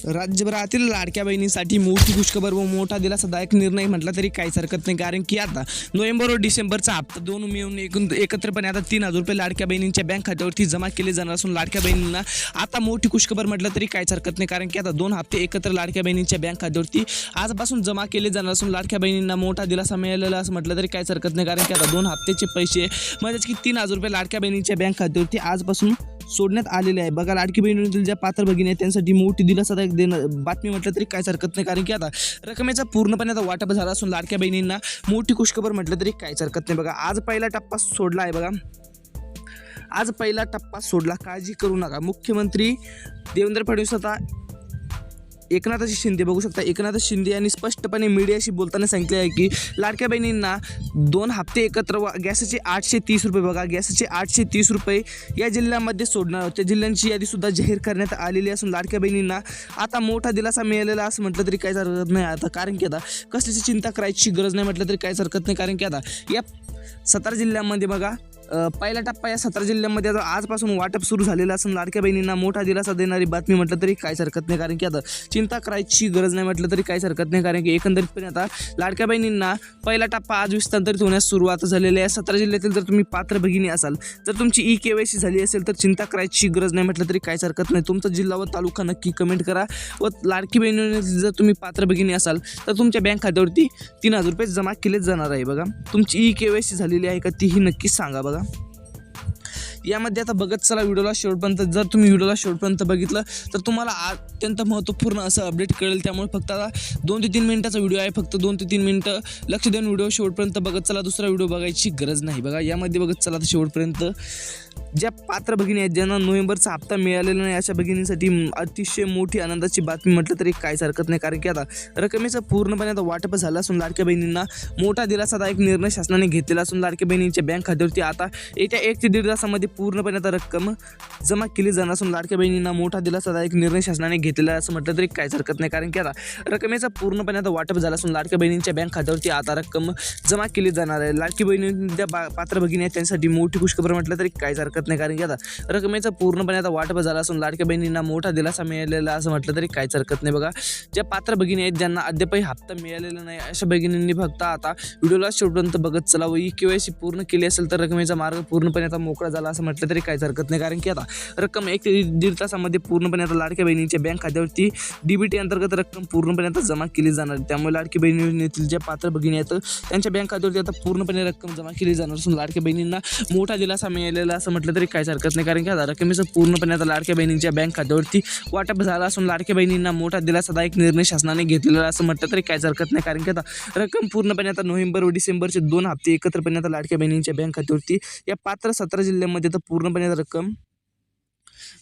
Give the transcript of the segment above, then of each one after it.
राज्यभरातील लाडक्या बहिणींसाठी मोठी खुशखबर व मोठा दिलासादायक निर्णय म्हटला तरी काहीच हरकत नाही, कारण की आता नोव्हेंबर व डिसेंबरचा हप्ता दोन मिळून एकत्रपणे आता 3,000 रुपये लाडक्या बहिणींच्या बँक खात्यावरती जमा केले जाणार असून लाडक्या बहिणींना आता मोठी खुशखबर म्हटलं तरी काहीच हरकत नाही, कारण की आता 2 हप्ते एकत्र लाडक्या बहिणींच्या बँक खात्यावरती आजपासून जमा केले जाणार असून लाडक्या बहिणींना मोठा दिलासा मिळालेला असं म्हटलं तरी काहीच हरकत नाही, कारण की आता 2 हप्त्याचे पैसे म्हणजेच की 3,000 रुपये लाडक्या बहिणींच्या बँक खात्यावरती आजपासून सोडण्यात आलेले आहे। बघा, लाडकी बहिणीतील ज्या पात्र भगिनी आहेत त्यांसाठी मोठी दिलासादायक बातमी म्हटलं तरी काहीच हरकत नाही, कारण की आता रकमेचा पूर्णपणे आता वाटप झाला असून लाडक्या बहिणींना मोठी खुशखबर म्हटलं तरी काहीच हरकत नाही। बघा, आज पहिला टप्पा सोडला आहे। बघा, आज पहिला टप्पा सोडला, काळजी करू नका। मुख्यमंत्री देवेंद्र फडणवीस आता एकनाथ शिंदे बघू शकता, एकनाथ शिंदे यांनी स्पष्टपणे मीडियाशी बोलताना सांगितले आहे की लाडक्या बहिणींना 2 हप्ते एकत्र गॅसचे 830 रुपये, बघा गॅसचे 830 रुपये या जिल्ह्यामध्ये सोडणार आहोत। त्या जिल्ह्यांची यादीसुद्धा जाहीर करण्यात आलेली असून लाडक्या बहिणींना आता मोठा दिलासा मिळालेला असं म्हटलं तरी काहीच हरकत नाही आता, कारण की आता कसलीची चिंता करायची गरज नाही म्हटलं तरी काहीच हरकत नाही, कारण की आता या 17 जिल्ह्यांमध्ये बघा पहिला टप्पा या 17 जिल्ह्यांमध्ये आता आजपासून वाटप सुरू झालेलं असून लाडक्या बहिणींना मोठा दिलासा देणारी बातमी म्हटलं तरी काहीच हरकत नाही, कारण की आता चिंता करायची गरज नाही म्हटलं तरी काहीच हरकत नाही, कारण की एकंदरीतपणे आता लाडक्या बहिणींना पहिला टप्पा आज विस्तारित होण्यास सुरुवात झालेली आहे। 17 जिल्ह्यातील जर तुम्ही पात्र भगिनी असाल, जर तुमची KYC झाली असेल तर चिंता करायची गरज नाही म्हटलं तरी काहीच हरकत नाही। तुमचा जिल्हा व तालुका नक्की कमेंट करा व लाडकी बहिणी जर तुम्ही पात्र भगिनी असाल तर तुमच्या बँक खात्यावरती 3,000 रुपये जमा केले जाणार आहे। बघा, तुमची KYC झालेली आहे का तीही नक्की सांगा। बघा, यामध्ये आता बघत चला व्हिडिओला शेवटपर्यंत। जर तुम्ही व्हिडिओला शेवटपर्यंत बघितलं तर तुम्हाला अत्यंत महत्त्वपूर्ण असं अपडेट कळेल, त्यामुळे फक्त आता 2 ते 3 मिनिटाचा व्हिडिओ आहे, फक्त 2 ते 3 मिनिटं लक्ष देऊन व्हिडिओ शेवटपर्यंत बघत चला, दुसरा व्हिडिओ बघायची गरज नाही। बघा, यामध्ये बघत चला तर शेवटपर्यंत। ज्या पात्र भगिनी आहेत ज्यांना नोव्हेंबरचा हप्ता मिळालेला नाही अशा भगिनींसाठी अतिशय मोठी आनंदाची बातमी म्हटलं तरी काहीच हरकत नाही, कारण की आता रकमेचं पूर्णपणे आता वाटप झालं असून लाडक्या बहिणींना मोठा दिलासादायक निर्णय शासनाने घेतलेला असून लाडक्या बहिणींच्या बँक खात्यावरती आता येत्या 1 ते 1.5 तासामध्ये पूर्णपणे आता रक्कम जमा केली जाणार असून लाडक्या बहिणींना मोठा दिलासादायक निर्णय शासनाने घेतलेला असं म्हटलं तरी काहीच हरकत नाही, कारण की आता रकमेचा पूर्णपणे आता वाटप झाला असून लाडक्या बहिणींच्या बँक खात्यावरती आता रक्कम जमा केली जाणार आहे। लाडकी बहिणींच्या पात्र भगिनी आहेत त्यांसाठी मोठी खुशखबर म्हटलं तरी काहीच हरकत नाही, कारण की आता रकमेचा पूर्णपणे आता वाटप झाला असून लाडक्या बहिणींना मोठा दिलासा मिळालेला असं म्हटलं तरी काहीच हरकत नाही। बघा, ज्या पात्र भगिनी आहेत ज्यांना अद्यापही हप्ता मिळालेला नाही अशा भगिनींनी फक्त आता व्हिडिओला शेवटपर्यंत बघत चला व KYC पूर्ण केली असेल तर रकमेचा मार्ग पूर्णपणे आता मोकळा झाला असं म्हटलं तरी काहीच हरकत नाही, कारण की आता रक्कम 1 ते 1.5 तासामध्ये पूर्णपणे आता लाडक्या बहिणींच्या बँक खात्यावरती DBT अंतर्गत रक्कम पूर्णपणे आता जमा केली जाणार। त्यामुळे लाडकी बहिणीतील ज्या पात्र भगिनी आहेत त्यांच्या बँक खात्यावरती आता पूर्णपणे रक्कम जमा केली जाणार असून लाडक्या बहिणींना मोठा दिलासा मिळालेला असं म्हटलं तरी काहीच हरकत नाही, कारण की आता रकमेचं पूर्णपणे आता लाडक्या बहिणींच्या बँक खात्यावरती वाटप झाला असून लाडक्या बहिणींना मोठा दिलासादायक निर्णय शासनाने घेतलेला असं म्हटलं तरी काहीच हरकत नाही, कारण की आता रक्कम पूर्णपणे आता नोव्हेंबर व डिसेंबरचे 2 हप्ते एकत्रपणे आता लाडक्या बहिणींच्या बँक खात्यावरती या पात्र 17 जिल्ह्यांमध्ये तर पूर्णपणे रक्कम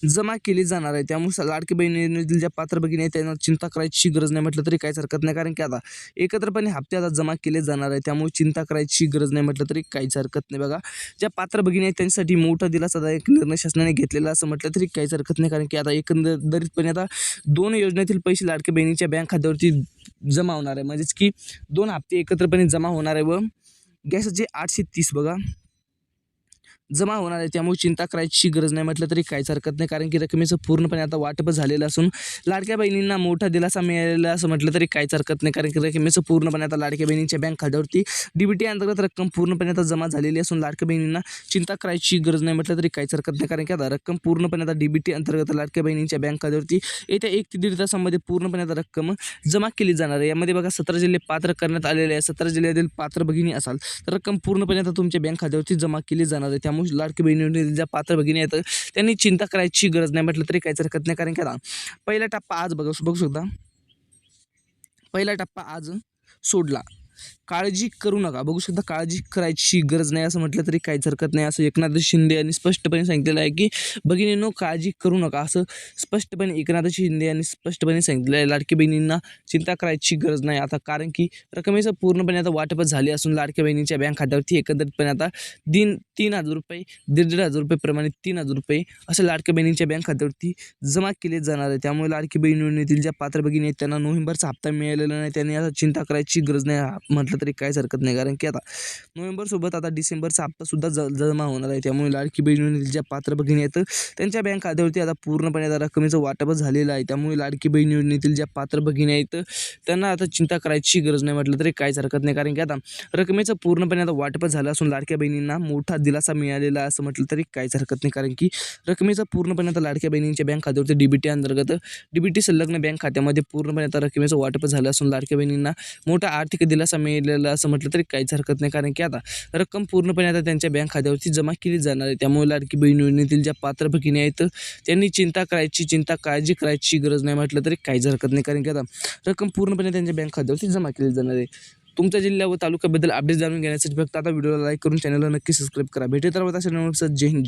जमा केली जाणार आहे। त्यामुळे लाडकी बहिणीतील ज्या पात्र भगिनी आहेत त्यांना चिंता करायची गरज नाही म्हटलं तरी काहीच हरकत नाही, कारण की आता एकत्रपणे हप्ते आता जमा केले जाणार आहे, त्यामुळे चिंता करायची गरज नाही म्हटलं तरी काहीच हरकत नाही। बघा, ज्या पात्र भगिनी आहेत त्यांच्यासाठी मोठा दिलासादायक निर्णय शासनाने घेतलेला असं म्हटलं तरी काहीच हरकत नाही, कारण की आता एकंदरीतपणे आता 2 योजनेतील पैसे लाडक्या बहिणीच्या बँक खात्यावरती जमा होणार आहे, म्हणजेच की 2 हप्ते एकत्रपणे जमा होणार आहे व गॅसचे 830 बघा जमा होणार आहे, त्यामुळे चिंता करायची गरज नाही म्हटलं तरी काहीच हरकत नाही, कारण की रकमेचं पूर्णपणे आता वाटप झालेलं असून लाडक्या बहिणींना मोठा दिलासा मिळालेला असं म्हटलं तरी काहीच हरकत नाही, कारण की रकमेचं पूर्णपणे आता लाडक्या बहिणींच्या बँक खात्यावरती DBT अंतर्गत रक्कम पूर्णपणे आता जमा झालेली असून लाडक्या बहिणींना चिंता करायची गरज नाही म्हटलं तरी काहीच हरकत नाही, कारण की आता रक्कम पूर्णपणे आता DBT अंतर्गत लाडक्या बहिणींच्या बँक खात्यावरती येत्या 1 ते 1.5 तासामध्ये पूर्णपणे आता रक्कम जमा केली जाणार आहे। यामध्ये बघा 17 जिल्हे पात्र करण्यात आलेले आहे। 17 जिल्ह्यातील पात्र भगिनी असाल तर रक्कम पूर्णपणे आता तुमच्या बँक खात्यावरती जमा केली जाणार आहे, त्यामुळे लाडकी बहिणी ज्या पात्र भगिनी आहेत त्यांनी चिंता करायची गरज नाही म्हटलं तरी काहीच हरकत नाही, कारण की आता पहिला टप्पा आज बघू शकता, पहिला टप्पा आज सोडला, काळजी करू नका। बघू शकता, काळजी करायची गरज नाही असं म्हटलं तरी काहीच हरकत नाही, असं एकनाथ शिंदे यांनी स्पष्टपणे सांगितलेलं आहे की भगिनींनो काळजी करू नका, असं स्पष्टपणे एकनाथ शिंदे यांनी स्पष्टपणे सांगितलेलं आहे। लाडकी बहिणींना चिंता करायची गरज नाही आता, कारण की रकमेचं पूर्णपणे आता वाटप झाले असून लाडक्या बहिणींच्या बँक खात्यावरती एकंदरीतपणे आता 3,000 रुपये 1,500 रुपये प्रमाणे 3,000 रुपये असं लाडक्या बहिणींच्या बँक खात्यावरती जमा केले जाणार आहे। त्यामुळे लाडकी बहिणीतील ज्या पात्र भगिनी आहेत त्यांना नोव्हेंबरचा हप्ता मिळालेला नाही, त्यांनी आता चिंता करायची गरज नाही म्हटलं म्हटलं तरी काहीच हरकत नाही, कारण की आता नोव्हेंबरसोबत आता डिसेंबरचा हप्तासुद्धा जमा होणार आहे. त्यामुळे लाडकी बहीण योजनेतील ज्या पात्र भगिनी आहेत त्यांच्या बँक खात्यावरती आता पूर्णपणे आता रकमेचं वाटपच झालेलं आहे. त्यामुळे लाडकी बहीण योजनेतील ज्या पात्र भगिनी आहेत त्यांना आता चिंता करायची गरज नाही म्हटलं तरी काहीच हरकत नाही, कारण की आता रकमेचं पूर्णपणे आता वाटपच झालं असून लाडक्या बहिणींना मोठा दिलासा मिळालेला असं म्हटलं तरी काहीच हरकत नाही, कारण की रकमेचं पूर्णपणे आता लाडक्या बहिणींच्या बँक खात्यावरती DBT अंतर्गत DBT संलग्न बँक खात्यामध्ये पूर्णपणे आता रकमेचं वाटप झालं असून लाडक्या बहिणींना मोठा आर्थिक दिलासा मिळालेला असं म्हटलं तरी काहीच हरकत नाही, कारण की आता रक्कम पूर्णपणे आता त्यांच्या बँक खात्यावरती जमा केली जाणार आहे. त्यामुळे लाडकी बहीण योजनेतील ज्या पात्र भगिनी आहेत त्यांनी काळजी करायची गरज नाही म्हटलं तरी काहीच हरकत नाही, कारण की आता रक्कम पूर्णपणे त्यांच्या बँक खात्यावरती जमा केली जाणार आहे. तुमच्या जिल्हा व तालुक्याबद्दल अपडेट जाणून घेण्यासाठी फक्त आता व्हिडिओला लाईक करून चॅनलला नक्की सबस्क्राईब करा. भेटत राहत अशा नवीन जय हिंद.